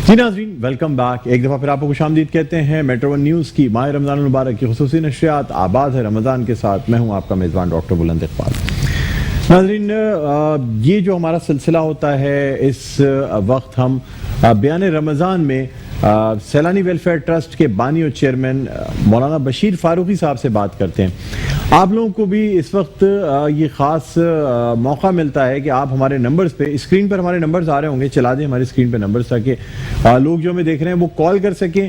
جی ناظرین welcome back, ایک دفعہ پھر آپ کو خوش آمدید کہتے ہیں میٹرو ون نیوز کی ماہ رمضان المبارک کی خصوصی نشریات آباد ہے رمضان کے ساتھ۔ میں ہوں آپ کا میزبان ڈاکٹر بلند اقبال۔ ناظرین یہ جو ہمارا سلسلہ ہوتا ہے، اس وقت ہم بیان رمضان میں سیلانی ویلفیئر ٹرسٹ کے بانی اور چیئرمین مولانا بشیر فاروقی صاحب سے بات کرتے ہیں۔ آپ لوگوں کو بھی اس وقت یہ خاص موقع ملتا ہے کہ آپ ہمارے نمبرز پہ، اسکرین پر ہمارے نمبرز آ رہے ہوں گے، چلا دیں ہماری اسکرین پہ نمبرز تاکہ لوگ جو ہمیں دیکھ رہے ہیں وہ کال کر سکیں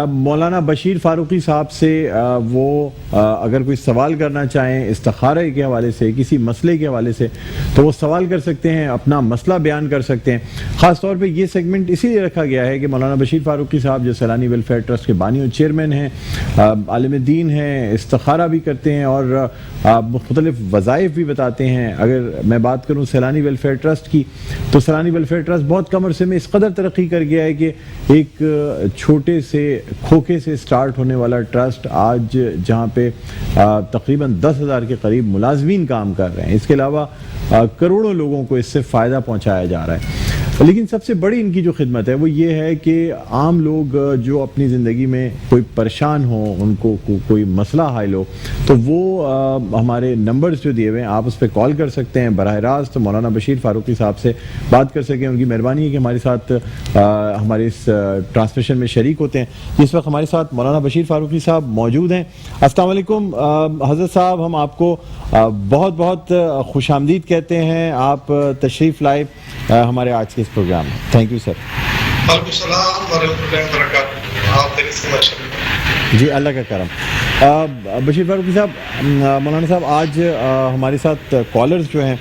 مولانا بشیر فاروقی صاحب سے۔ وہ اگر کوئی سوال کرنا چاہیں استخارہ کے حوالے سے، کسی مسئلے کے حوالے سے، تو وہ سوال کر سکتے ہیں، اپنا مسئلہ بیان کر سکتے ہیں۔ خاص طور پہ یہ سیگمنٹ اسی لیے رکھا گیا ہے کہ مولانا بشیر فاروقی صاحب جو سیلانی ویلفیئر ٹرسٹ کے بانی اور چیئرمین ہیں، عالم دین ہیں، استخارہ بھی کرتے ہیں اور مختلف وظائف بھی بتاتے ہیں۔ اگر میں بات کروں سیلانی ویلفیئر ٹرسٹ کی، تو سیلانی ویلفیئر ٹرسٹ بہت کم عرصے میں اس قدر ترقی کر گیا ہے کہ ایک چھوٹے سے کھوکے سے سٹارٹ ہونے والا ٹرسٹ آج جہاں پہ تقریباً 10,000 کے قریب ملازمین کام کر رہے ہیں، اس کے علاوہ کروڑوں لوگوں کو اس سے فائدہ پہنچایا جا رہا ہے۔ لیکن سب سے بڑی ان کی جو خدمت ہے وہ یہ ہے کہ عام لوگ جو اپنی زندگی میں کوئی پریشان ہو، ان کو کوئی مسئلہ حائل ہو، تو وہ ہمارے نمبرز جو دیے ہوئے ہیں آپ اس پہ کال کر سکتے ہیں، براہ راست مولانا بشیر فاروقی صاحب سے بات کر سکیں۔ ان کی مہربانی ہے کہ ہمارے ساتھ ہمارے اس ٹرانسمیشن میں شریک ہوتے ہیں۔ جس وقت ہمارے ساتھ مولانا بشیر فاروقی صاحب موجود ہیں۔ السلام علیکم حضرت صاحب، ہم آپ کو بہت بہت خوش آمدید کہتے ہیں، آپ تشریف لائے ہمارے آج کے اس پروگرام میں۔ Thank you sir. وعلیکم السلام ورحمۃ اللہ وبرکاتہ۔ آپ جی اللہ کا کرم۔ بشیر فاروقی صاحب، مولانا صاحب آج ہمارے ساتھ کالرز جو ہیں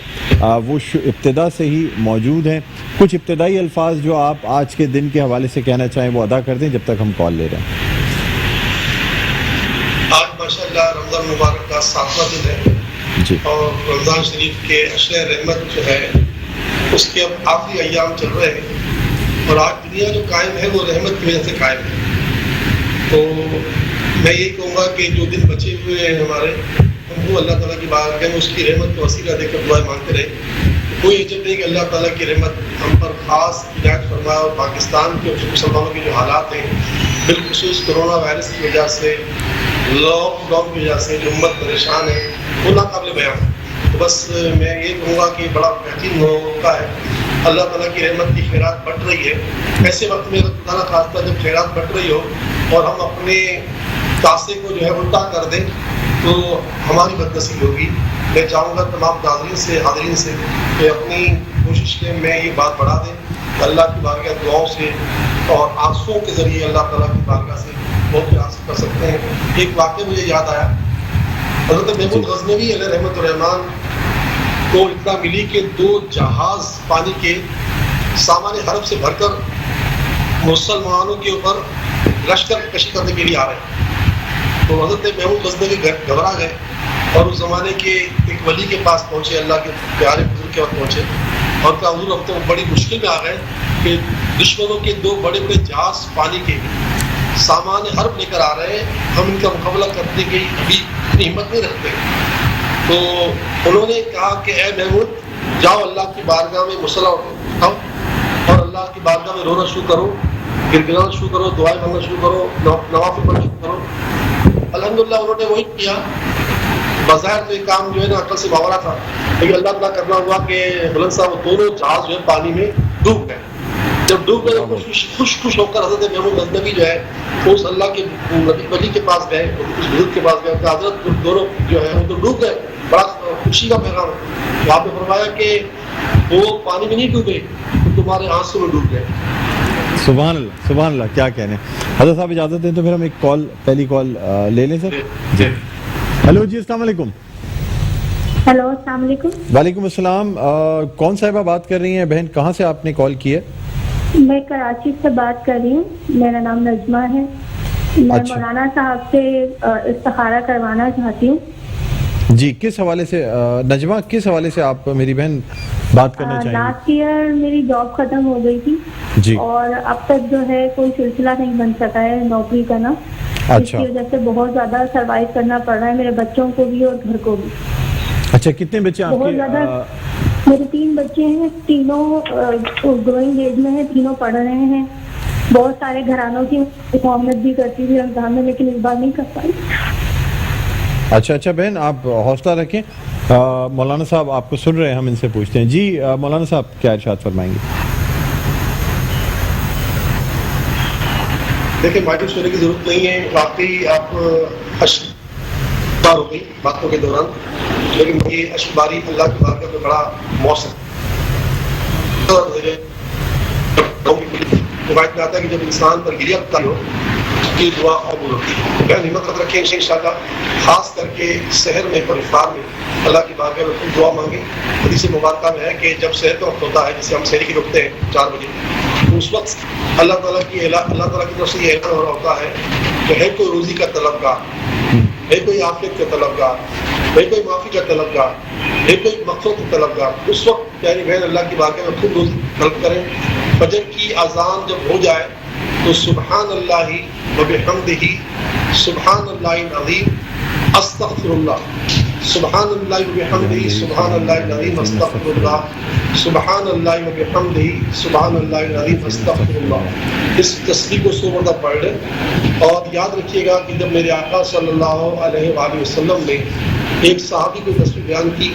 وہ ابتدا سے ہی موجود ہیں۔ کچھ ابتدائی الفاظ جو آپ آج کے دن کے حوالے سے کہنا چاہیں وہ ادا کر دیں جب تک ہم کال لے رہے ہیں۔ آج ماشاءاللہ رمضان مبارک کا 7واں دن ہے جی، اور رمضان شریف کے عشر رحمت جو ہے اس کے اب آخری ایام چل رہے ہیں، اور آج دنیا جو قائم ہے وہ رحمت کی وجہ سے قائم ہے۔ تو میں یہی کہوں گا کہ جو دن بچے ہوئے ہیں ہمارے، ہم کو اللہ تعالیٰ کی بارگاہ میں اس کی رحمت کو وسیلہ دے کر دعائیں مانگتے رہے۔ کوئی عجب نہیں کہ اللہ تعالیٰ کی رحمت ہم پر خاص عنایت فرمائے، اور پاکستان کے مسلمانوں کے جو حالات ہیں بالخصوص کرونا وائرس کی وجہ سے، لاک ڈاؤن کی وجہ سے جو امت پریشان ہے وہ ناقابل بیان ہے۔ تو بس میں یہ کہوں گا کہ بڑا بہترین موقع ہے، اللہ تعالیٰ کی رحمت کی خیرات بڑھ رہی ہے۔ ایسے وقت میں خدا نہ خواستہ جب خیرات بڑھ رہی ہو اور ہم اپنے کاسے کو جو ہے الٹا کر دیں تو ہماری بدنصیبی ہوگی۔ میں چاہوں گا تمام حاضرین سے کہ اپنی کوشش میں یہ بات بڑھا دیں، اللہ کی بارگاہ دعاؤں سے اور آنسوؤں کے ذریعے اللہ تعالیٰ کی بارگاہ سے بہت کچھ حاصل کر سکتے ہیں۔ ایک واقعہ مجھے یاد آیا، حضرت محمود غزنوی علیہ رحمۃ الرحمان کو اطلاع ملی کہ 2 جہاز پانی کے سامان حرب سے بھر کر مسلمانوں کے اوپر لشکر کشی کرنے کے لیے آ رہے ہیں۔ تو حضرت محمود غزنوی گھبرا گئے اور اس زمانے کے ایک ولی کے پاس پہنچے، اللہ کے پیارے بزرگ کے پاس پہنچے اور کہا حضور اب تو بڑی مشکل میں آ گئے کہ دشمنوں کے 2 بڑے بڑے جہاز پانی کے سامان حرب لے کر آ رہے ہیں، ہم ان کا مقابلہ کرنے کی ابھی اتنی ہمت نہیں رکھتے۔ تو انہوں نے کہا کہ اے محمود جاؤ اللہ کی بارگاہ میں مصلی اٹھاؤ اور اللہ کی بارگاہ میں رونا شروع کرو، گڑگڑانا شروع کرو، دعائیں مانگنا شروع کرو، نوافل پڑھنا شروع کرو۔ الحمدللہ انہوں نے وہی کیا۔ بظاہر تو یہ کام جو ہے نا عقل سے باورا تھا، لیکن اللہ تعالیٰ کرنا ہوا کہ بلند صاحب وہ دونوں جہاز جو ہے پانی میں ڈوب گئے۔ جب ڈوب گئے خوش ہو کر حضرت محمود غزنوی جو ہے اس اللہ کے ولی کے پاس گئے، اس بزرگ کے پاس گئے کہ حضرت دونوں جو ہے وہ تو ڈوب گئے، بڑا خوشی کا پیغام ہے۔ وہاں پہ فرمایا کہ وہ پانی میں نہیں ڈوبے، وہ تمہارے آنسو میں ڈوب گئے۔ سبحان اللہ سبحان اللہ، کیا کہنے۔ حضرت صاحب اجازت دیں تو پھر ہم ایک پہلی کال لے لیں سر۔ جی ہیلو جی، السلام علیکم۔ ہیلو السلام علیکم۔ وعلیکم السلام۔ کون صاحبہ بات کر رہی ہیں بہن، کہاں سے آپ نے کال کی ہے؟ میں کراچی سے بات کر رہی ہوں، میرا نام نجمہ ہے۔ میں مولانا صاحب سے استخارہ کروانا چاہتی ہوں۔ جی کس حوالے سے نجمہ، کس حوالے سے آپ میری بہن بات کرنا چاہیں گی؟ لاسٹ ایئر میری جاب ختم ہو گئی تھی جی، اور اب تک جو ہے کوئی سلسلہ نہیں بن سکا ہے نوکری کا نا، اس کی وجہ سے بہت زیادہ سروائیو کرنا پڑ رہا ہے میرے بچوں کو بھی اور گھر کو بھی۔ اچھا کتنے بچے آپ بہت زیادہ، میرے 3 بچے ہیں، تینوں گروئنگ ایج میں ہیں، تینوں پڑھ رہے ہیں بہت سارے گھرانوں کی معاملت بھی کرتی تھی رمضان میں، لیکن اس بار نہیں کر پائی۔ اچھا بہن، آپ حوصلہ رکھیں۔ مولانا صاحب آپ کو سن رہے ہیں، ہم ان سے پوچھتے ہیں۔ جی مولانا صاحب کیا ارشاد فرمائیں گے؟ دیکھیں مایوس ہونے کی ضرورت نہیں ہے، واقعی آپ اشکبار ہو گئی باتوں کے دوران، لیکن یہ اشکباری اللہ کی بارگاہ میں بڑا موسم روایت میں آتا ہے کہ جب انسان پر گریہ ہوتا ہو یہ دعا قبول ہوتی ہے۔ بہن ہمت رکھیں انشاءاللہ، خاص کر کے سحر میں اور افطار میں اللہ کی بارگاہ میں دعا مانگیں۔ حدیث مبارکہ میں ہے کہ جب سحر کا وقت ہوتا ہے، جسے ہم سحری کی رکھتے ہیں 4 بجے، اس وقت اللہ تعالیٰ کی طرف سے یہ اعلان ہو رہا ہوتا ہے کہ ہے کوئی روزی کا طلبگار، ہے کوئی عافیت کا طلبگار، ہے کوئی معافی کا طلبگار، ہے کوئی مغفرت کا طلبگار۔ اس وقت پیاری بہن اللہ کی بارگاہ میں خود روزی طلب کریں۔ فجر کی اذان جب ہو جائے تو سبحان اللہ و بحمدہ سبحان اللہ العظیم استغفر اللہ، سبحان اللہ و بحمدہ سبحان اللہ العظیم استغفر اللہ، سبحان اللہ و بحمدہ سبحان اللہ العظیم استغفر اللہ۔ اس تسبیح کو 100 مرتبہ پڑھ لیں، اور یاد رکھیے گا کہ جب میرے آقا صلی اللہ علیہ وآلہ وسلم نے ایک صحابی کو تسبیح بیان کی،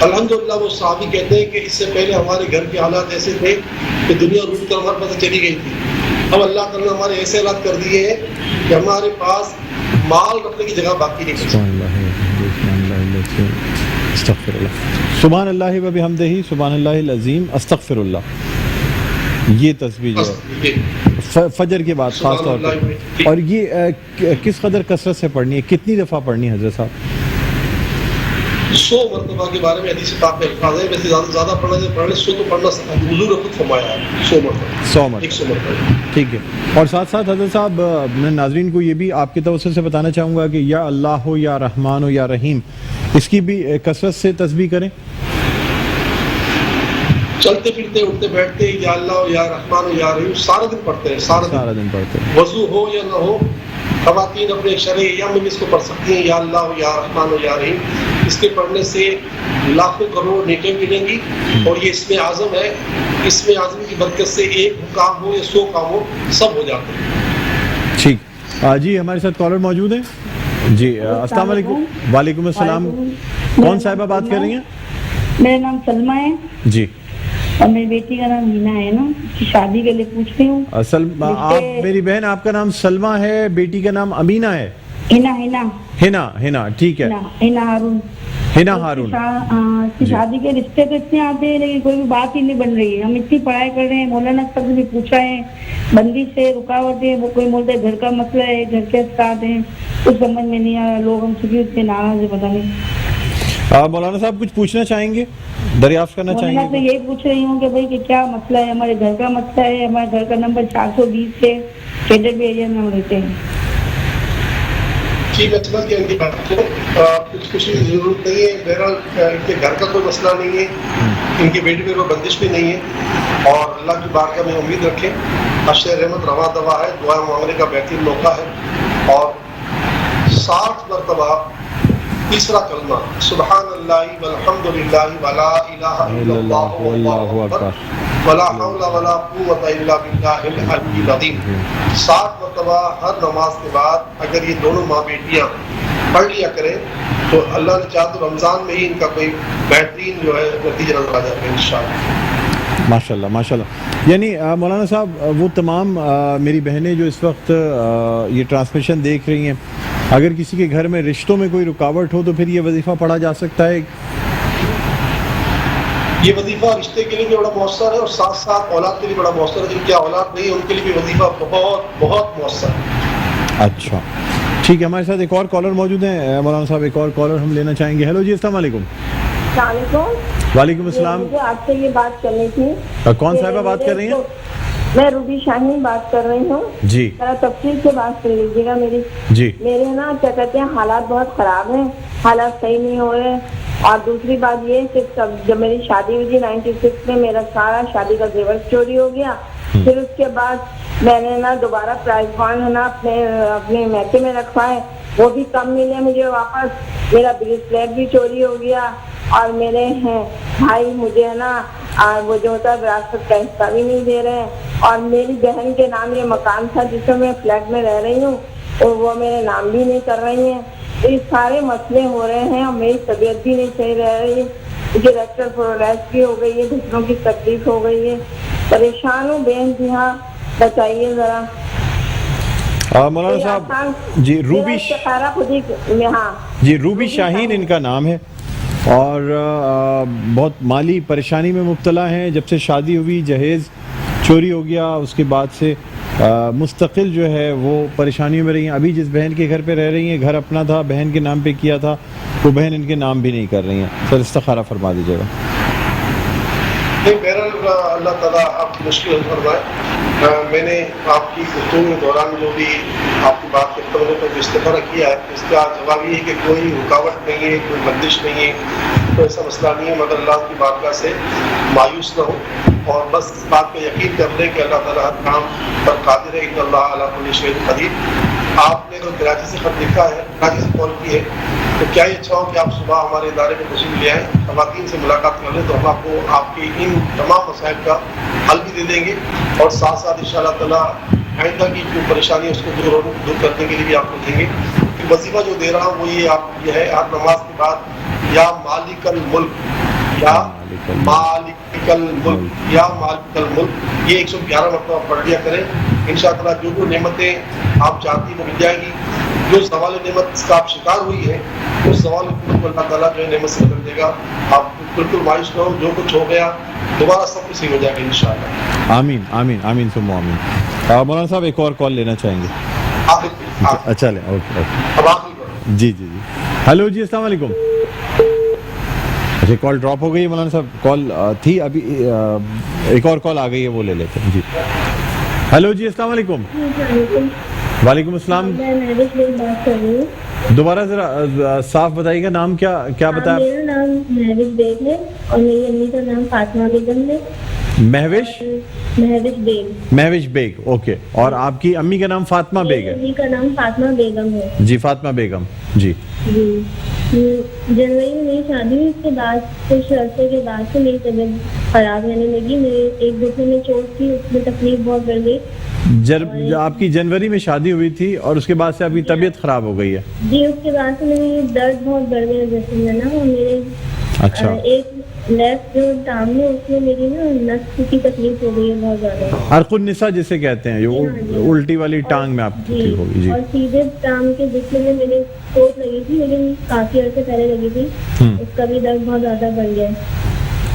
الحمدللہ وہ صحابی کہتے ہیں کہ اس سے پہلے ہمارے گھر کے حالات ایسے تھے کہ دنیا روٹ کر ہمارے پاس چلی گئی تھی، اب اللہ تعالیٰ نے ہمارے ایسے حالات کر دیے ہیں کہ ہمارے پاس مال رکھنے کی جگہ باقی نہیں بچی۔ سبحان اللہ و بحمدہ سبحان اللہ العظیم استغفر اللہ، یہ تسبیح جو ہے فجر کے بعد خاص طور پر، اور یہ کس قدر کثرت سے پڑھنی ہے، کتنی دفعہ پڑھنی ہے حضرت صاحب؟ 100 مرتبہ کے بارے میں حدیث پاک میں الفاظ ہے، ویسے زیادہ پڑھنا 100 تو پڑھنا حضور نے خود فرمایا ہے 100 مرتبہ 100 مرتبہ۔ ٹھیک ہے، اور ساتھ ساتھ حضرت صاحب میں ناظرین کو یہ بھی آپ کے توسط سے بتانا چاہوں گا کہ یا اللہ ہو یا رحمان ہو یا رحیم، اس کی بھی کثرت سے تسبیح کریں۔ چلتے پھرتے اٹھتے بیٹھتے یا اللہ ہو یا رحمان ہو یا رحیم سارا دن پڑھتے ہیں، سارا دن پڑھتے ہیں، وضو ہو یا نہ ہو۔ خواتین اپنے شرعی ایام میں بھی اس کو پڑھ سکتی ہیں، یا اللہ ہو یا رحمان ہو یا رحیم۔ اس کے پڑھنے سے لاکھوں کروڑ نیکیاں ملیں گی، اور یہ اسم اعظم ہے، اسم اعظم کی برکت سے ایک کام ہو یا 100 کام ہو سب ہو جاتے ہیں۔ ٹھیک جی، ہمارے ساتھ کالر موجود ہیں جی۔ السلام علیکم۔ وعلیکم السلام، کون صاحبہ بات کر رہی ہیں؟ میرا نام سلمہ ہے جی، اور میری بیٹی کا نام ہینا ہے نا، اس کی شادی کے لیے پوچھ رہی ہوں۔ آپ میری بہن، آپ کا نام سلمہ ہے، بیٹی کا نام امینہ ہے؟ ہنا، ٹھیک ہے، ہنا ہارون۔ اس کی شادی کے رشتے تو اتنے آتے ہیں لیکن کوئی بھی بات ہی نہیں بن رہی ہے۔ ہم اتنی پڑھائی کر رہے ہیں، مولانا صاحب سے بھی پوچھا ہے، بندی سے رکاوٹیں، وہ کوئی بولتے گھر کا مسئلہ ہے، گھر کے اثرات ہیں، کچھ سمجھ میں نہیں آ رہا، لوگ ہم سے بھی اتنے ناراض ہے، پتہ نہیں۔ مولانا صاحب کچھ پوچھنا چاہیں گے، دریافت کرنا چاہیں گے؟ میں یہی پوچھ رہی ہوں کہ بھائی کہ کیا مسئلہ ہے، ہمارے گھر کا مسئلہ ہے، ہمارے گھر کا نمبر 420 ہے، کیڈر بھی ایریا میں ہم رہتے ہیں۔ جی میں سمجھ گیا ان کی بات کو، کچھ خوشی کی ضرورت نہیں ہے، بہرحال ان کے گھر کا کوئی مسئلہ نہیں ہے، ان کی بیٹی میں کوئی بندش بھی نہیں ہے، اور اللہ کی بارگاہ میں امید رکھیں، حشر رحمت رواں دوا ہے، دعا مانگنے کا بہترین موقع ہے، اور 60 مرتبہ تیسرا کلمہ سبحان اللہ والحمد للہ ولا الہ الا اللہ واللہ اکبر ولا حول ولا قوت الا باللہ العلی العظیم 60 مرتبہ ہر نماز کے بعد اگر یہ دونوں ماں بیٹیاں پڑھ لیا کریں تو اللہ نے چاہا تو رمضان میں ہی ان کا کوئی بہترین جو ہے نتیجہ نظر آ جائے گا انشاءاللہ۔ ماشاء اللہ ماشاء اللہ۔ یعنی مولانا صاحب وہ تمام میری بہنیں جو اس وقت یہ ٹرانسمیشن دیکھ رہی ہیں، اگر کسی کے گھر میں رشتوں میں کوئی رکاوٹ ہو تو پھر یہ وظیفہ پڑھا جا سکتا ہے؟ یہ وظیفہ رشتے کے لیے بھی بڑا مؤثر ہے اور ساتھ ساتھ اولاد کے لیے بڑا مؤثر ہے، جن کی اولاد نہیں ہے ان کے لیے بھی وظیفہ بہت بہت مؤثر ہے۔ اچھا ٹھیک ہے، ہمارے ساتھ ایک اور کالر موجود ہیں مولانا صاحب، ایک اور کالر ہم لینا چاہیں گے۔ ہیلو جی، السلام علیکم۔ السلام علیکم۔ وعلیکم السلام۔ مجھے آپ سے یہ بات کرنی تھی۔ کون صاحبہ بات کر رہی ہیں؟ میں روبی شاہین بات کر رہی ہوں جی۔ ذرا تفصیل سے بات کر لیجیے گا میری۔ جی۔ میرے نا کیا کہتے ہیں حالات بہت خراب ہیں، حالات صحیح نہیں ہو رہے، اور دوسری بات یہ کہ جب میری شادی ہوئی تھی 96 میں میرا سارا شادی کا زیور چوری ہو گیا، پھر اس کے بعد میں نے نا دوبارہ پرائز بانڈ ہے نا اپنے میکے میں رکھوائے، وہ بھی کم ملے مجھے واپس، میرا بریسلیٹ بھی چوری ہو گیا، اور میرے بھائی مجھے ہے نا وہ جو ہوتا ہے وراثت کا حصہ بھی نہیں دے رہے ہیں، اور میری بہن کے نام یہ مکان تھا جس میں میں فلیٹ میں رہ رہی ہوں اور وہ میرے نام بھی نہیں کر رہی ہیں. تو یہ سارے مسئلے ہو رہے ہیں اور میری طبیعت بھی نہیں صحیح رہ رہی ہے. مجھے ریکٹل پرولیپس بھی ہو گئی ہے, گھٹنوں کی تکلیف ہو گئی ہے. پریشان ہوں بے انتہا, بتائیے ذرا. مولانا صاحب جی روبی روبی شاہین ان کا نام ہے اور بہت مالی پریشانی میں مبتلا ہیں. جب سے شادی ہوئی جہیز چوری ہو گیا, اس کے بعد سے مستقل جو ہے وہ پریشانیوں میں رہی ہیں. ابھی جس بہن کے گھر پہ رہ رہی ہیں گھر اپنا تھا, بہن کے نام پہ کیا تھا, وہ بہن ان کے نام بھی نہیں کر رہی ہیں. سر استخارہ فرما دیجیے گا. اللہ تعالیٰ آپ کی مشکل حل فرمائے. میں نے آپ کی گفتگو کے دوران جو بھی آپ کی بات کے طور پر جو استفادہ کیا ہے اس کا جواب یہ ہے کہ کوئی رکاوٹ نہیں ہے, کوئی بندش نہیں ہے, کوئی ایسا مسئلہ نہیں ہے, مگر اللہ کی بارگاہ سے مایوس نہ ہو اور بس اس بات پہ یقین کر لیں کہ اللہ تعالیٰ ہر کام پر قادر ہے. ان اللہ علی کل شیء قدیر. آپ نے جو کراچی سے خط لکھا ہے, کراچی سے کال کی ہے, تو کیا یہ اچھا ہو کہ آپ صبح ہمارے ادارے میں تشریف لے آئیں, خواتین سے ملاقات کر لیں, تو ہم آپ کو آپ کی ان تمام مسائل کا حل بھی دے دیں گے اور ساتھ ساتھ انشاءاللہ تعالیٰ آئندہ کی جو پریشانی ہے اس کو دور کرنے کے لیے بھی آپ کو دیں گے. وظیفہ جو دے رہا ہوں وہ یہ ہے, ہر نماز کے بعد یا مالک الملک یا مالک الملک یا مالک الملک یہ 111 مرتبہ پڑھ لیا کریں. انشاءاللہ جو جو نعمتیں آپ چاہتی ہیں وہ مل جائیں گی. جو زوال نعمت کا آپ شکار ہوئی ہے اس زوال نعمت کو اللہ تعالیٰ جو ہے نعمت سے بدل دے گا. آپ بالکل مایوس نہ ہو, جو کچھ ہو گیا دوبارہ سب کچھ صحیح ہو جائے گا انشاءاللہ. آمین آمین آمین ثم آمین. مولانا صاحب ایک اور کال لینا چاہیں گے؟ اچھا لیں. اوکے جی جی جی. ہلو جی السلام علیکم. اچھا کال ڈراپ ہو گئی ہے مولانا صاحب, کال تھی ابھی ایک اور کال آ گئی ہے وہ لے لیتے ہیں. جی ہلو جی السلام علیکم. وعلیکم السلام. دوبارہ ذرا صاف بتائیے گا نام کیا بتایا؟ میرا نام مہوش بیگ ہے اور میری امی کا نام فاطمہ بیگم ہے. مہوش بیگ. اوکے. اور آپ کی امی کا نام فاطمہ بیگ ہے؟ امی کا نام فاطمہ بیگم ہے. جی فاطمہ بیگم. جی جنوری میں میری شادی ہوئی, اس کے بعد کچھ عرصے کے بعد سے میری طبیعت خراب رہنے لگی. میرے ایک گھٹنے میں چوٹ تھی, اس میں تکلیف بہت بڑھ گئی. آپ کی جنوری میں شادی ہوئی تھی اور اس کے بعد سے آپ کی طبیعت خراب ہو گئی ہے؟ جی اس کے بعد سے میری درد بہت بڑھ گیا جیسے نا, اور میرے اچھا ایک لیفٹ جو ٹانگ ہے اس میں میری نا نس کی تکلیف ہو گئی ہے بہت زیادہ. عرق النساء جسے کہتے ہیں, جو الٹی والی ٹانگ میں آپ کی تکلیف ہوگی. جی. اور سیدھے ٹانگ کے گھٹنے میں میرے چوٹ لگی تھی, لیکن کافی عرصے پہلے لگی تھی, اس کا بھی درد بہت زیادہ بڑھ گیا.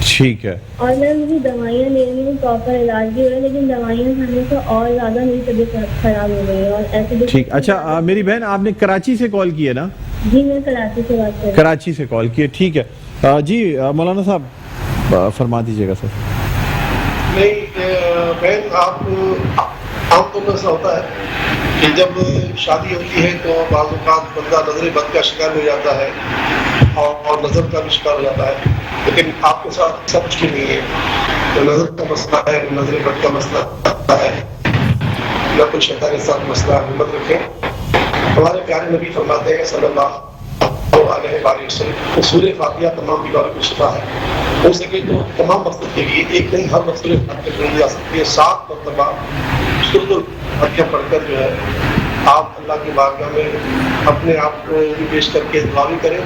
ٹھیک ہے. اور میں مجھے دوائیاں لے رہی ہوں, پراپر علاج بھی ہو رہا ہے, لیکن دوائیاں کھانے سے اور زیادہ میری طبیعت خراب ہو گئی ہے. اور ایسے ٹھیک. اچھا میری بہن آپ نے کراچی سے کال کی ہے نا؟ جی میں کراچی سے بات کر رہی ہوں. کراچی سے کال کی ہے, ٹھیک ہے. جی مولانا صاحب فرما دیجیے گا. سر نہیں بہن, آپ عام طور پر ایسا ہوتا ہے کہ جب شادی ہوتی ہے تو بعض اوقات بندہ نظر بد کا شکار ہو جاتا ہے اور نظر کا بھی شکار ہو جاتا ہے, لیکن آپ کے ساتھ سب کچھ بھی نہیں ہے. تو نظر کا مسئلہ ہے, نظر بد کا مسئلہ ہے, نہ کوئی شیطان کے ساتھ مسئلہ. ہمت رکھیں. ہمارے پیارے نبی فرماتے ہیں صلی اللہ علیہ وسلم سورہ فاتحہ تمام بیماریوں کو شفا ہے. ہو سکے تو تمام مقصد کے لیے ایک نہیں ہر مقصد فاتحہ پڑھی جا سکتی ہے. 7 مرتبہ سورۃ الفاتحہ پڑھ کر جو ہے آپ اللہ کی بارگاہ میں اپنے آپ کو پیش کر کے دعا بھی کریں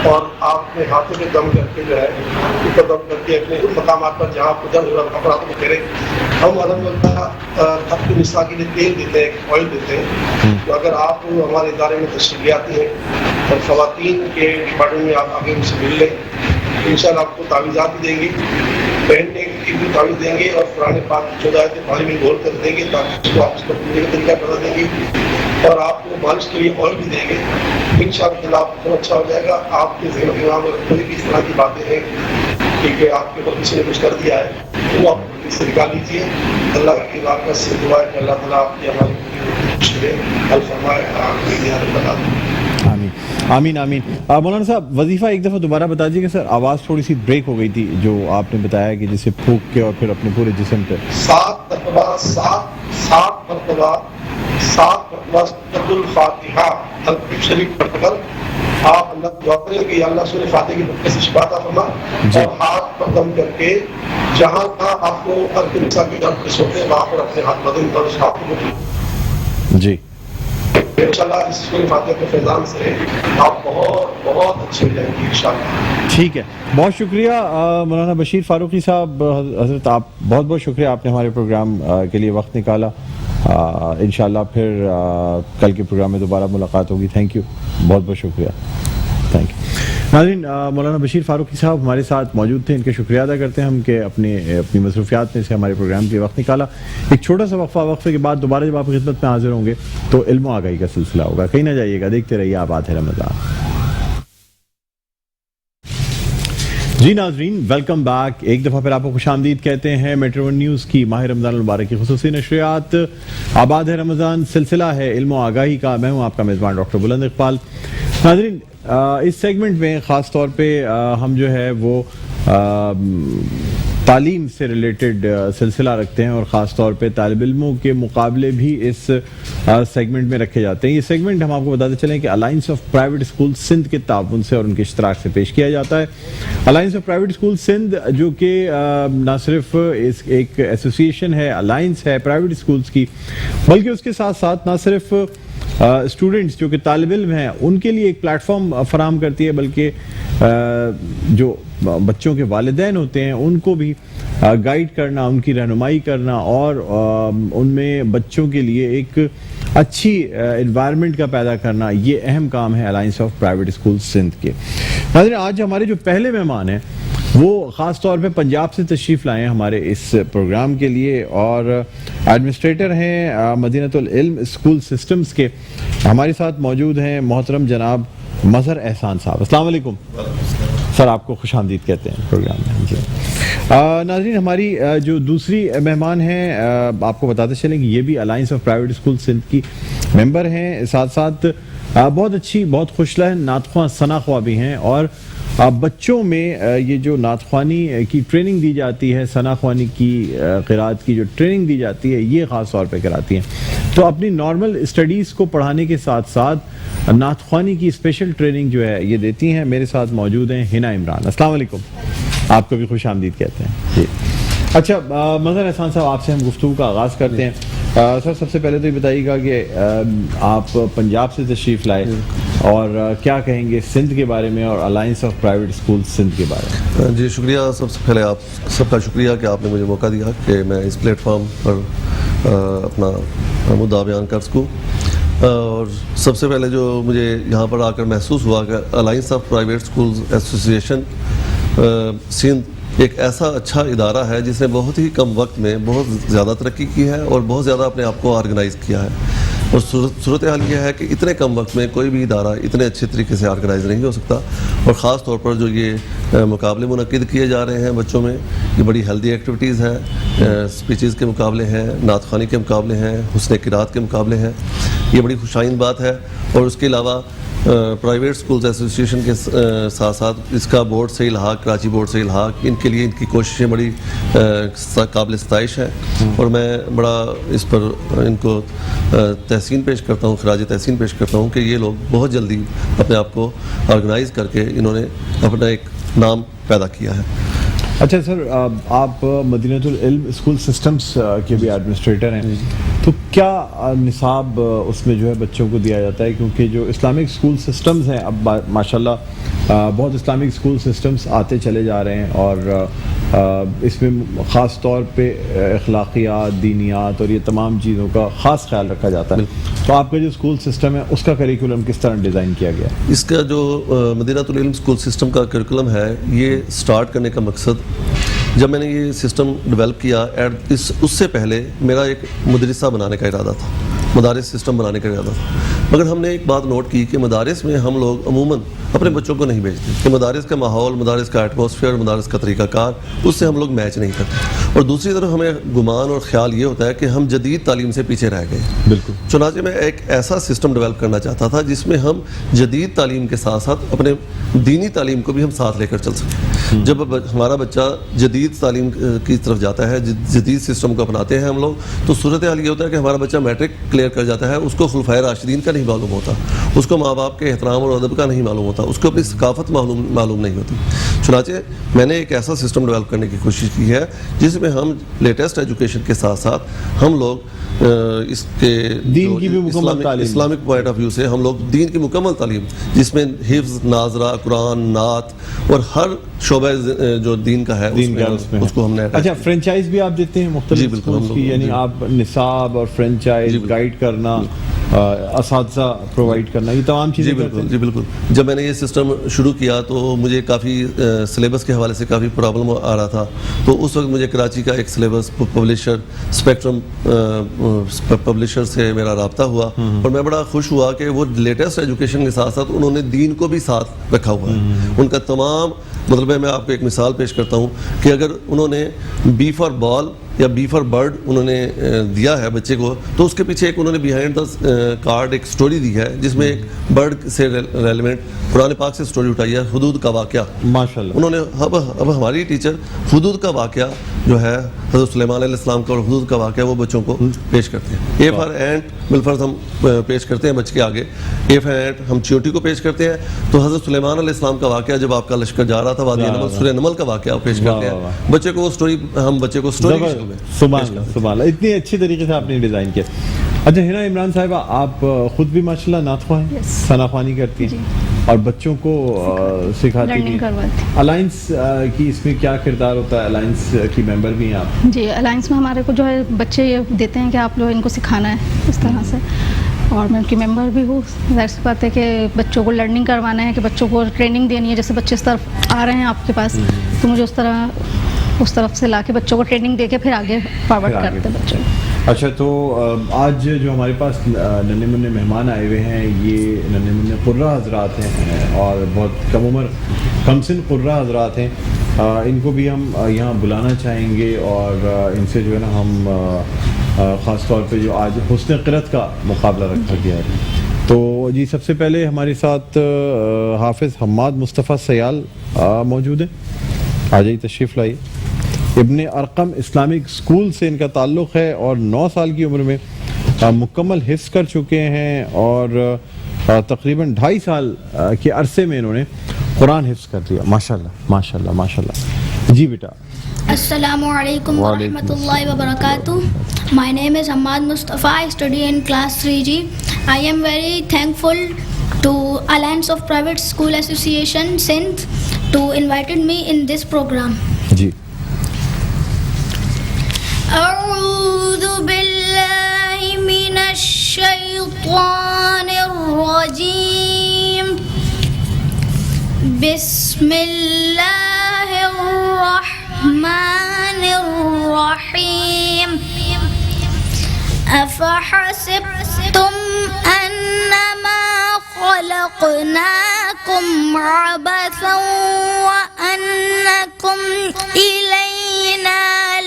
اور آپ اپنے ہاتھوں میں دم کر کے جو ہے اوپر دم کر کے اپنے ان مقامات پر جہاں آپ کو درد ہو رہا ہے ہاتھوں کو کریں. ہم الحمدللہ اپنی نساء کے لیے تیل دیتے ہیں, آئل دیتے ہیں. تو اگر آپ ہمارے ادارے میں تشریف لے آتی ہیں اور خواتین کے ڈپارٹمنٹ میں آپ آگے ان سے مل لیں, انشاءاللہ آپ کو تعویذات بھی دیں گے, پہننے کی بھی تعویذ دیں گے اور قرآن پاک کی 14 آیتیں پانی میں گھول کر دیں گے تاکہ اس کو آپ اس کو پوجنے کا طریقہ بتا دیں گے اور آپ کو مالش کے لیے آئل بھی دیں گے. انشاءاللہ آپ کو اچھا ہو جائے گا. آپ کے ذہن و دماغ میں کوئی بھی اس طرح کی باتیں ہیں کہ آپ کے اوپر کسی نے کچھ کر دیا ہے وہ آپ اس سے نکال لیجیے. اللہ کی بارگاہ سے دعا ہے کہ اللہ تعالیٰ آپ کی ہماری مشکلیں حل فرمائے. آپ کی دعا بتا دیں. آمین آمین آمین. مولانا صاحب وظیفہ ایک دفعہ دوبارہ بتا دیجیے کہ سر آواز تھوڑی سی بریک ہو گئی تھی جو آپ نے بتایا کہ جسے پھونک کے اور پھر اپنے پورے جسم پہ 7 مرتبہ سورۃ الفاتحہ الف شریف پڑھ کر آپ اللہ کو دعا کریں کہ یا اللہ سورہ فاتحہ کی برکت سے شفا عطا فرما اور ہاتھ پر دم کر کے جہاں کہاں آپ کو ارک نساء کی جان پیش ہوتے ہیں وہاں پر اپنے ہاتھ بدن پر اس ہاتھ کو جی انشاءاللہ اس سورہ فاتحہ کے فیضان سے آپ بہت بہت اچھے ہو جائیں گے انشاءاللہ. ٹھیک ہے, بہت شکریہ مولانا بشیر فاروقی صاحب. حضرت آپ بہت بہت شکریہ, آپ نے ہمارے پروگرام کے لیے وقت نکالا. انشاءاللہ پھر کل کے پروگرام میں دوبارہ ملاقات ہوگی. تھینک یو, بہت بہت شکریہ. Thank you. ناظرین, مولانا بشیر فاروقی صاحب ہمارے ساتھ موجود تھے, ان کے شکریہ ادا کرتے ہیں ہم کہ اپنی مصروفیات میں سے ہمارے پروگرام کے وقت نکالا. ایک چھوٹا سا وقفے کے بعد دوبارہ جب آپ کی خدمت میں حاضر ہوں گے تو علم و آگاہی کا سلسلہ ہوگا. کہیں نہ جائیے گا, دیکھتے رہیے آباد ہے رمضان. جی ناظرین, ویلکم بیک. ایک دفعہ پھر آپ کو خوش آمدید کہتے ہیں میٹرو ون نیوز کی ماہ رمضان المبارک کی خصوصی نشریات آباد ہے رمضان سلسلہ ہے علم و آگاہی کا. میں ہوں آپ کا میزبان ڈاکٹر بلند اقبال. ناظرین, اس سیگمنٹ میں خاص طور پہ ہم جو ہے وہ تعلیم سے ریلیٹڈ سلسلہ رکھتے ہیں اور خاص طور پہ طالب علموں کے مقابلے بھی اس سیگمنٹ میں رکھے جاتے ہیں. یہ سیگمنٹ ہم آپ کو بتاتے چلیں کہ alliance of private school Sindh کے تعاون سے اور ان کے اشتراک سے پیش کیا جاتا ہے. Alliance of private school Sindh جو کہ نہ صرف ایک ایسوسیشن ہے, الائنس ہے پرائیویٹ اسکولس کی, بلکہ اس کے ساتھ ساتھ نہ صرف اسٹوڈنٹس جو کہ طالب علم ہیں ان کے لیے ایک پلیٹ فارم فراہم کرتی ہے, بلکہ جو بچوں کے والدین ہوتے ہیں ان کو بھی گائیڈ کرنا, ان کی رہنمائی کرنا اور ان میں بچوں کے لیے ایک اچھی انوائرمنٹ کا پیدا کرنا, یہ اہم کام ہے alliance of private school Sindh کے. ناظرین, آج ہمارے جو پہلے مہمان ہیں وہ خاص طور پہ پنجاب سے تشریف لائے ہیں ہمارے اس پروگرام کے لیے اور ایڈمنسٹریٹر ہیں مدینۃ العلم اسکول سسٹمز کے. ہمارے ساتھ موجود ہیں محترم جناب مظہر احسان صاحب. السلام علیکم سر, آپ کو خوش آمدید کہتے ہیں پروگرام میں. جی ناظرین, ہماری جو دوسری مہمان ہیں آپ کو بتاتے چلیں کہ یہ بھی alliance of private school Sindh کی ممبر ہیں, ساتھ ساتھ بہت اچھی بہت خوشلہ نعت خواں ثنا خواں بھی ہیں اور بچوں میں یہ جو نعت خوانی کی ٹریننگ دی جاتی ہے, ثنا خوانی کی قرات کی جو ٹریننگ دی جاتی ہے یہ خاص طور پہ کراتی ہیں. تو اپنی نارمل اسٹڈیز کو پڑھانے کے ساتھ ساتھ نعت خوانی کی اسپیشل ٹریننگ جو ہے یہ دیتی ہیں. میرے ساتھ موجود ہیں ہنا عمران. السلام علیکم, آپ کو بھی خوش آمدید کہتے ہیں. جی اچھا, مظہر احسان صاحب آپ سے ہم گفتگو کا آغاز کرتے ہیں. سر سب سے پہلے تو یہ بتائیے گا کہ آپ پنجاب سے تشریف لائے اور کیا کہیں گے سندھ کے بارے میں اور alliance of private school Sindh کے بارے میں. جی شکریہ, سب سے پہلے آپ سب کا شکریہ کہ آپ نے مجھے موقع دیا کہ میں اس پلیٹ فارم پر اپنا مدعا بیان کر سکوں. اور سب سے پہلے جو مجھے یہاں پر آ کر محسوس ہوا کہ alliance of private schools association Sindh ایک ایسا اچھا ادارہ ہے جس نے بہت ہی کم وقت میں بہت زیادہ ترقی کی ہے اور بہت زیادہ اپنے آپ کو آرگنائز کیا ہے. اور صورتحال یہ ہے کہ اتنے کم وقت میں کوئی بھی ادارہ اتنے اچھے طریقے سے آرگنائز نہیں ہو سکتا. اور خاص طور پر جو یہ مقابلے منعقد کیے جا رہے ہیں بچوں میں, یہ بڑی ہیلدی ایکٹیویٹیز ہیں. اسپیچز کے مقابلے ہیں, نعت خوانی کے مقابلے ہیں, حسن قرات کے مقابلے ہیں. یہ بڑی خوشائند بات ہے. اور اس کے علاوہ پرائیویٹ اسکولز ایسوسیشن کے ساتھ ساتھ اس کا بورڈ سے الحاق, کراچی بورڈ سے الحاق, ان کے لیے ان کی کوششیں بڑی قابل ستائش ہیں. اور میں بڑا اس پر ان کو تحسین پیش کرتا ہوں, خراج تحسین پیش کرتا ہوں کہ یہ لوگ بہت جلدی اپنے آپ کو آرگنائز کر کے انہوں نے اپنا ایک نام پیدا کیا ہے. اچھا سر, آپ مدینۃ العلم اسکول سسٹمز کے بھی ایڈمنسٹریٹر ہیں, تو کیا نصاب اس میں جو ہے بچوں کو دیا جاتا ہے؟ کیونکہ جو اسلامک اسکول سسٹمز ہیں اب ماشاءاللہ بہت اسلامک اسکول سسٹمز آتے چلے جا رہے ہیں اور اس میں خاص طور پہ اخلاقیات, دینیات اور یہ تمام چیزوں کا خاص خیال رکھا جاتا ہے. تو آپ کا جو اسکول سسٹم ہے اس کا کریکولم کس طرح ڈیزائن کیا گیا ہے؟ اس کا جو مدینۃ العلم اسکول سسٹم کا کریکولم ہے, یہ سٹارٹ کرنے کا مقصد, جب میں نے یہ سسٹم ڈیولپ کیا اس سے پہلے میرا ایک مدرسہ بنانے کا ارادہ تھا, مدارس سسٹم بنانے کا ارادہ تھا. مگر ہم نے ایک بات نوٹ کی کہ مدارس میں ہم لوگ عموماً اپنے بچوں کو نہیں بھیجتے, کہ مدارس کا ماحول, مدارس کا ایٹماسفیئر, مدارس کا طریقہ کار, اس سے ہم لوگ میچ نہیں کرتے. اور دوسری طرف ہمیں گمان اور خیال یہ ہوتا ہے کہ ہم جدید تعلیم سے پیچھے رہ گئے. بالکل. چنانچہ میں ایک ایسا سسٹم ڈیولپ کرنا چاہتا تھا جس میں ہم جدید تعلیم کے ساتھ ساتھ اپنے دینی تعلیم کو بھی ہم ساتھ لے کر چل سکیں. جب ہمارا بچہ جدید تعلیم کی طرف جاتا ہے, جدید سسٹم کو اپناتے ہیں ہم لوگ, تو صورتحال یہ ہوتا ہے کہ ہمارا بچہ میٹرک کلیئر کر جاتا ہے, اس کو خلفائے راشدین کا نہیں معلوم ہوتا, اس کو ماں باپ کے احترام اور ادب کا نہیں معلوم ہوتا, اس کو اپنی ثقافت معلوم نہیں ہوتی. چنانچہ میں نے ایک ایسا سسٹم ڈیولپ کرنے کی کوشش کی ہے جس میں ہم لیٹسٹ ایجوکیشن کے ساتھ ساتھ ہم لوگ اس کے دین کی بھی مکمل تعلیم, اسلامک پوائنٹ آف ویو سے ہم لوگ دین کی مکمل تعلیم, جس میں حفظ, ناظرہ, قرآن, نعت اور ہر شعبہ جو دین کا ہے اس کو ہم نے. اچھا, فرینچائز بھی آپ دیتے ہیں مختلف اسکولز کی, یعنی آپ نصاب اور فرینچائز گائیڈ کرنا, اساتذہ پرووائڈ کرنا, یہ تمام چیزیں؟ جی بالکل. جب میں نے یہ سسٹم شروع کیا تو مجھے کافی سلیبس کے حوالے سے کافی پرابلم آ رہا تھا, تو اس وقت مجھے کراچی کا ایک سلیبس پبلشر اسپیکٹرم پبلشر سے میرا رابطہ ہوا, اور میں بڑا خوش ہوا کہ وہ لیٹسٹ ایجوکیشن کے ساتھ ساتھ انہوں نے دین کو بھی ساتھ رکھا ہوا ہے. ان کا تمام مطلب ہے, میں آپ کو ایک مثال پیش کرتا ہوں کہ اگر انہوں نے بی فار بال یا بی فار برڈ انہوں نے دیا ہے بچے کو, تو اس کے پیچھے ایک انہوں نے بیہائنڈ دا کارڈ ایک سٹوری دی ہے جس میں ایک برڈ سے ریلیونٹ قرآن پاک سے سٹوری اٹھائی ہے, حدود کا واقعہ. ماشاءاللہ. انہوں نے اب ہماری ٹیچر حدود کا واقعہ جو ہے حضرت سلیمان علیہ السلام کا اور حدود کا واقعہ وہ بچوں کو پیش کرتے ہیں. اے فار اینٹ بالفرض ہم پیش کرتے ہیں بچے کے آگے, اے فار اینٹ ہم چیوٹی کو پیش کرتے ہیں, تو حضرت سلیمان علیہ السلام کا واقعہ جب آپ کا لشکر جا رہا تھا وادی نمل, سورہ نمل کا واقعہ پیش کرتے ہیں بچے کو. وہ سٹوری ہم بچے کو سٹوری کی شکل میں. سبحان اللہ, سبحان اللہ, اتنی اچھی طریقے سے آپ نے ڈیزائن کیا. اچھا ہنا عمران صاحبہ, آپ خود بھی ماشاءاللہ نعت خواں ہیں, ثنا خوانی کرتی ہیں اور بچوں کو سکھاتی ہیں. الائنس کی اس میں کیا کردار ہوتا ہے؟ الائنس کی ممبر بھی ہیں آپ؟ جی, الائنس میں ہمارے کو جو ہے بچے یہ دیتے ہیں کہ آپ لوگ ان کو سکھانا ہے اس طرح سے, اور میں ان کی ممبر بھی ہوں. ظاہر سی بات ہے کہ بچوں کو لرننگ کروانا ہے, کہ بچوں کو ٹریننگ دینی ہے. جیسے بچے اس طرف آ رہے ہیں آپ کے پاس, تو مجھے اس طرف سے لا کے بچوں کو ٹریننگ دے کے پھر آگے فارورڈ کرتے ہیں بچوں. اچھا, تو آج جو ہمارے پاس ننھے منھے مہمان آئے ہوئے ہیں, یہ ننھے منھے قرہ حضرات ہیں اور بہت کم عمر کم سن قرہ حضرات ہیں. ان کو بھی ہم یہاں بلانا چاہیں گے اور ان سے جو ہے نا ہم خاص طور پہ جو آج حسن قرأت کا مقابلہ رکھا گیا ہے. تو جی, سب سے پہلے ہمارے ساتھ حافظ حماد مصطفیٰ سیال موجود ہیں. آ جائیے, تشریف لائیے. ابن ارقم اسلامک اسکول سے ان کا تعلق ہے اور 9 سال کی عمر میں مکمل حفظ کر چکے ہیں, اور تقریباً 2.5 سال کے عرصے میں انہوں نے قرآن حفظ کر دیا. ماشاءاللہ ماشاءاللہ ماشاءاللہ. جی بیٹا. السلام علیکم ورحمۃ اللہ وبرکاتہ. My name is Hamad Mustafa. I study in class 3G. I am very thankful to Alliance of Private School Association Sindh to invited me in this program. جی. أعوذ بالله من الشيطان الرجيم. بسم الله الرحمن الرحيم. أفحسبتم أنما خلقناكم عبثا وأنكم إلينا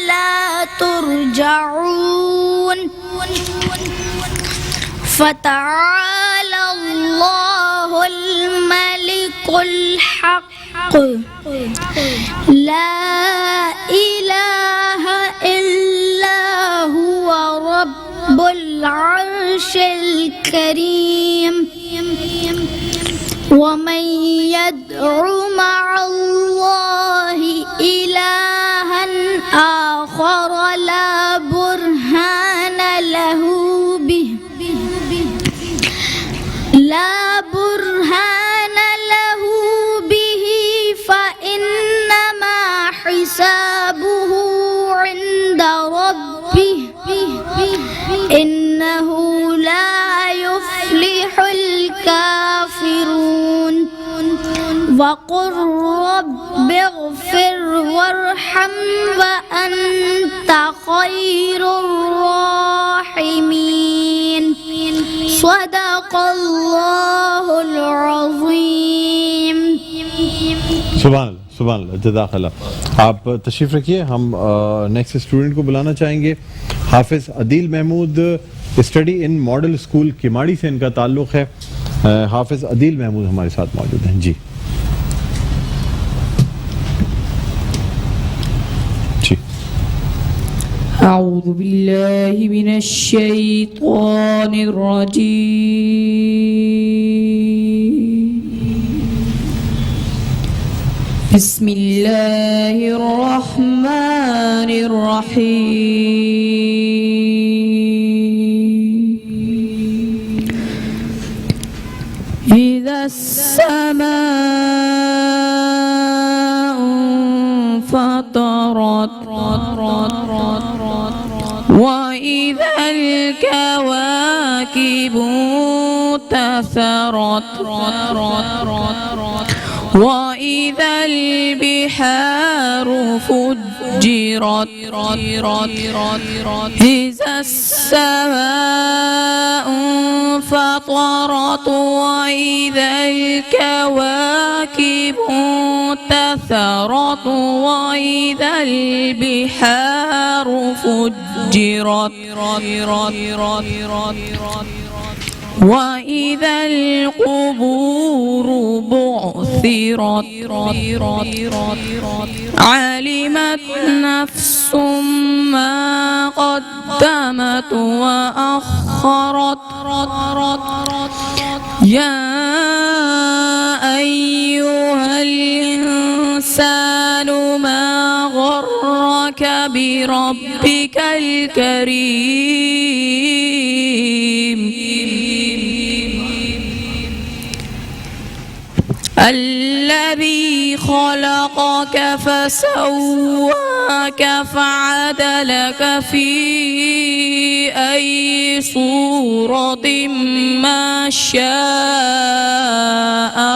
لا ترجعون. فتعالى الله الملك الحق لا إله إلا هو رب العرش الكريم. ومن يدع مع الله إلها آخر لا برهان له به فإنما حسابه عند ربه إنه لا يفلح الكافرون. وقل رب اغفر وارحم وأنت خير الراحمين. صدق اللہ العظیم. سبحان اللہ, سبحان اللہ, جزاک اللہ. آپ تشریف رکھیے, ہم نیکسٹ اسٹوڈنٹ کو بلانا چاہیں گے. Hafiz Adeel Mahmood, study in model school Keamari سے ان کا تعلق ہے. حافظ عدیل محمود ہمارے ساتھ موجود ہیں. جی. أعوذ بالله من الشيطان الرجيم بسم الله الرحمن الرحيم إذا السماء انفطرت وإذا الكواكب انتثرت وإذا البحار فجرت إذا السماء انفطرت وإذا الكواكب انتثرت وإذا البحار فجرت وإذا القبور بعثرت علمت نفس ما قدمت وأخرت يا أيها الإنسان ما غرك بربك الكريم الذي خلقك فسواك فعدلك في أي صورة ما شاء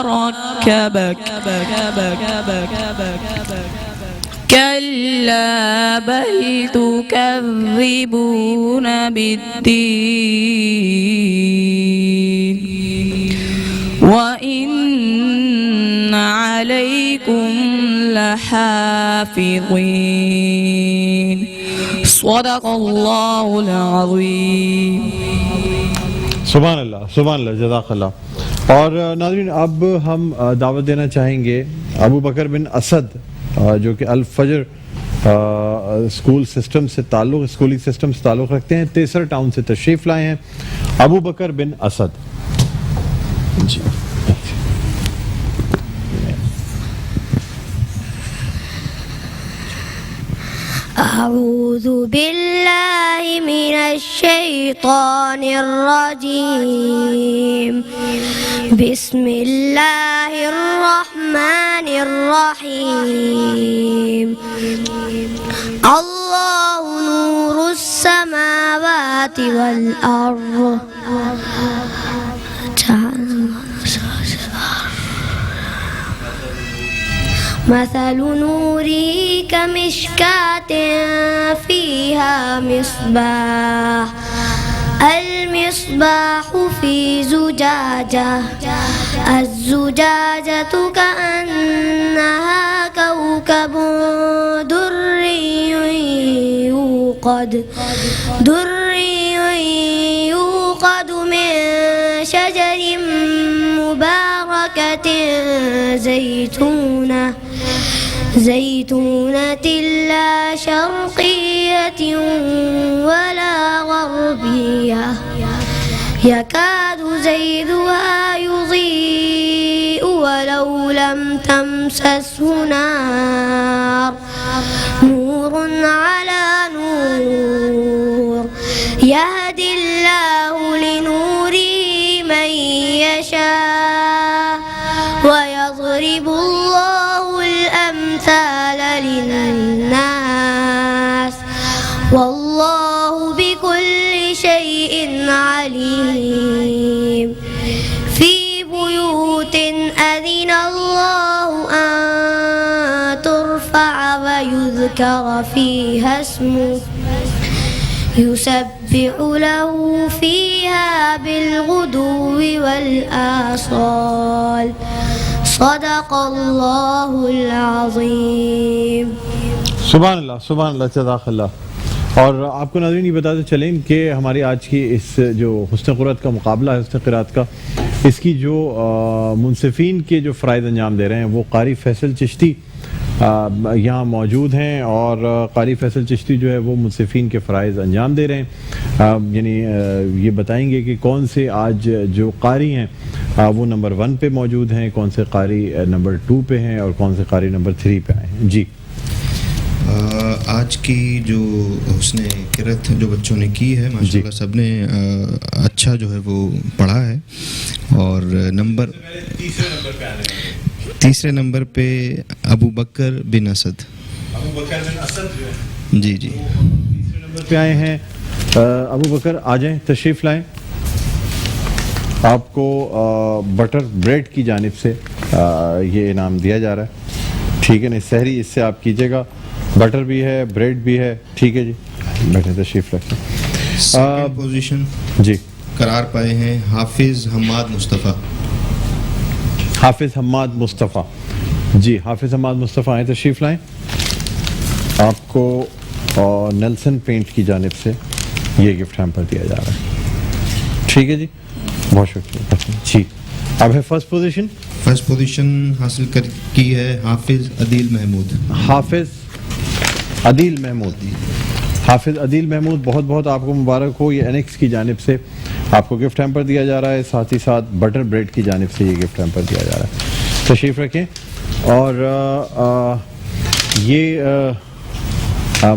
ركبك كلا بل تكذبون بالدين وإن عليكم لحافظين صدق الله العظيم. سبحان اللہ جزاک اللہ. اور ناظرین اب ہم دعوت دینا چاہیں گے ابو بکر بن اسد جو کہ الفجر اسکولی سسٹم سے تعلق رکھتے ہیں, تیسر ٹاؤن سے تشریف لائے ہیں. ابو بکر بن اسد جی. أعوذ بالله من الشيطان الرجيم بسم الله الرحمن الرحيم الله نور السماوات والأرض مثل نوره كمشكاة فيها مصباح المصباح في زجاجة الزجاجة كأنها كوكب دري يوقد من شجر مباركة زيتونة لا شرقية ولا غربية يكاد زيتها يضيء ولو لم تمسسه نار نور على نور يهدي الله لنوره من يشاء ويضرب الله الأمثال للناس والله بكل شيء عليم في بيوت أذن الله أن ترفع ويذكر فيها اسمه يسبح له فيها بالغدو والآصال صدق اللہ العظیم. سبحان اللہ جزاک اللہ. اور آپ کو ناظرین یہ بتاتے چلیں کہ ہماری آج کی اس جو حسن قرات کا مقابلہ ہے, حسن قرات کا, اس کی جو منصفین کے جو فرائض انجام دے رہے ہیں وہ قاری فیصل چشتی یہاں موجود ہیں اور قاری فیصل چشتی جو ہے وہ منصفین کے فرائض انجام دے رہے ہیں. یعنی یہ بتائیں گے کہ کون سے آج جو قاری ہیں وہ نمبر 1 پہ موجود ہیں, کون سے قاری نمبر 2 پہ ہیں اور کون سے قاری نمبر 3 پہ آئے ہیں. جی آج کی جو حسن قرت جو بچوں نے کی ہے ماشاءاللہ سب نے اچھا جو ہے وہ پڑھا ہے. اور تیسرے نمبر پہ ابو بکر بن اسد. جی جی تیسرے نمبر پہ آئے ہیں. ابو بکر آ جائیں, تشریف لائیں. آپ کو بٹر بریڈ کی جانب سے یہ انعام دیا جا رہا ہے. ٹھیک ہے نا, سحری اس سے آپ کیجیے گا. بٹر بھی ہے, بریڈ بھی ہے. ٹھیک ہے جی, بیٹھیں, تشریف رکھیں. سیکنڈ پوزیشن جی قرار پائے ہیں حافظ حماد مصطفیٰ. حافظ حماد مصطفیٰ. جی حافظ حماد مصطفیٰ آئیں, تشریف لائیں. آپ کو نیلسن پینٹ کی جانب سے یہ گفٹ ہیمپر دیا جا رہا ہے. ٹھیک ہے جی, بہت شکریہ. جی اب ہے فرسٹ پوزیشن. فرسٹ پوزیشن حاصل کی ہے حافظ عدیل محمود. حافظ عدیل محمود. حافظ عدیل محمود, بہت بہت آپ کو مبارک ہو. یہ NX کی جانب سے آپ کو گفٹ ہیمپر دیا جا رہا ہے, ساتھ ہی ساتھ بٹر بریڈ کی جانب سے یہ گفٹ ہیمپر دیا جا رہا ہے. تشریف رکھیں. اور یہ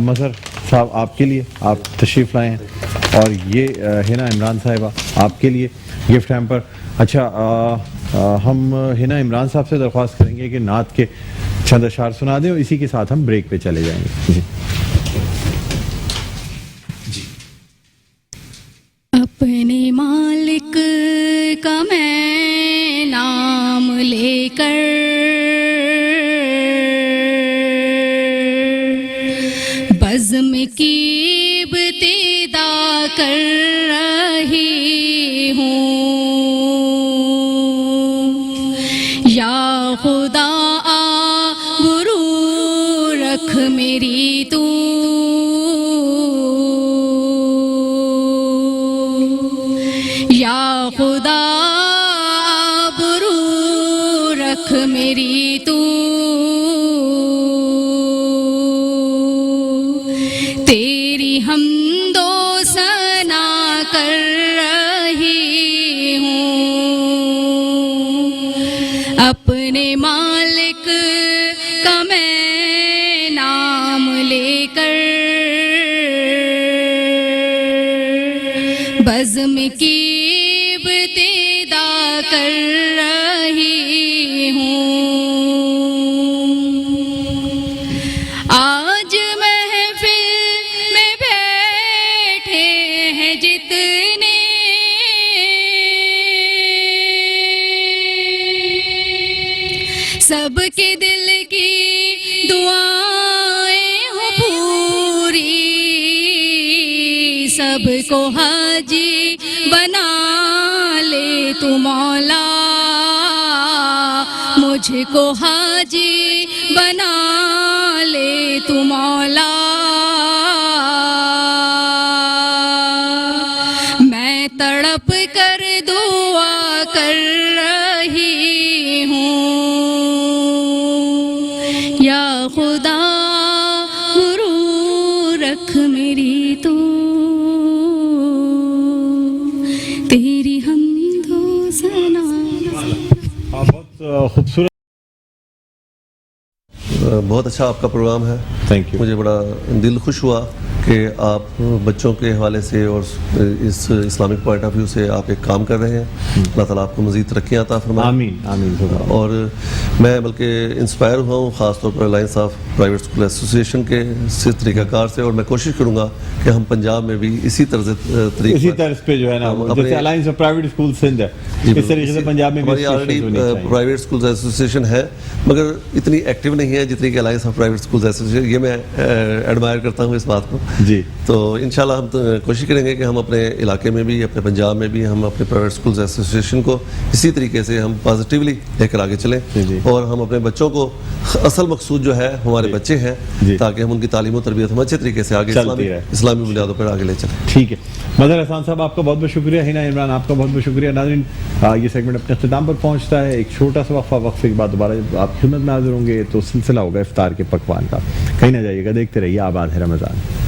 مظہر صاحب آپ کے لیے, آپ تشریف لائے ہیں. اور یہ ہنا عمران صاحبہ آپ کے لیے گفٹ ہیمپر. اچھا, ہم ہنا عمران صاحب سے درخواست کریں گے کہ نعت کے چند اشعار سنا دیں اور اسی کے ساتھ ہم بریک پہ چلے جائیں گے. جی اپنے مالک کا میں نام لے کر بزم کی ابتدا کر رہی ہوں. یا خدا آبرو رکھ میری تو, یا خدا آبرو رکھ میری تو. تیری حمد و ثنا کر رہی ہوں. اپنے مالک کا میں نام لے کر بزم کی ابتدا کر رہی ہوں. آج محفل میں بیٹھے ہیں جتنے سب کے دل کی دعائیں ہو پوری. سب کو حاجی بنا لے تو مولا, مجھ کو حاجی بنا لے تو مولا. میں تڑپ کر دعا کر رہی ہوں. یا خدا غرور رکھ میری تو, تیری حمد و ثنا. بہت خوبصورت, بہت اچھا آپ کا پروگرام ہے. Thank you. مجھے بڑا دل خوش ہوا کہ آپ بچوں کے حوالے سے اور اس اسلامک پوائنٹ آف ویو سے آپ ایک کام کر رہے ہیں. اللہ تعالیٰ آپ کو مزید ترقیاں عطا فرمائے. آمین آمین. اور میں بلکہ انسپائر ہوا ہوں خاص طور پر alliance of private school association کے طریقہ کار سے, اور میں کوشش کروں گا کہ ہم پنجاب میں بھی اسی طرز پہ جو ہے نا, جیسے alliance of private school Sindh ہے اس طریقے سے پنجاب میں بھی آلریڈی پرائیویٹ اسکولز ایسوسیشن ہے, مگر اتنی ایکٹیو نہیں ہے جتنی کہ alliance of private schools association. یہ میں ایڈمائر کرتا ہوں اس بات کو. جی تو انشاءاللہ ہم کوشش کریں گے کہ ہم اپنے علاقے میں بھی, اپنے پنجاب میں بھی, ہم اپنے پرائیویٹ اسکولز ایسوسیشن کو اسی طریقے سے ہم پازیٹیولی لے کر آگے چلیں, اور ہم اپنے بچوں کو, اصل مقصود جو ہے ہمارے بچے ہیں, تاکہ ہم ان کی تعلیم و تربیت ہم اچھے طریقے سے آگے اسلامی بنیادوں پر آگے لے چلیں. ٹھیک ہے, مظہر احسان صاحب آپ کا بہت بہت شکریہ, ہنا عمران آپ کا بہت بہت شکریہ. ناظرین یہ سیگمنٹ اپنے اختتام پر پہنچتا ہے. ایک چھوٹا سا وقفے کے بعد دوبارہ آپ خدمت میں حاضر ہوں گے, تو سلسلہ ہوگا افطار کے پکوان کا. کہیں نہ جائیے گا, دیکھتے رہیے آباد ہے رمضان.